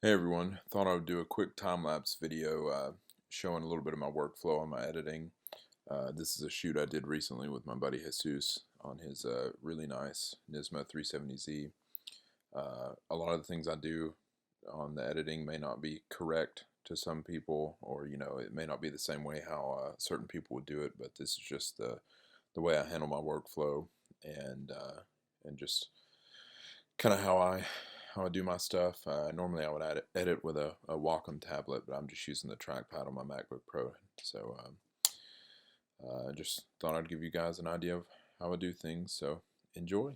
Hey everyone, thought I would do a quick time-lapse video showing a little bit of my workflow on my editing. This is a shoot I did recently with my buddy Jesus on his really nice NISMO 370Z. A lot of the things I do on the editing may not be correct to some people, or it may not be the same way how certain people would do it, but this is just the way I handle my workflow and just kind of how I do my stuff. Normally I would edit with a Wacom tablet, but I'm just using the trackpad on my MacBook Pro. So just thought I'd give you guys an idea of how I do things. So enjoy.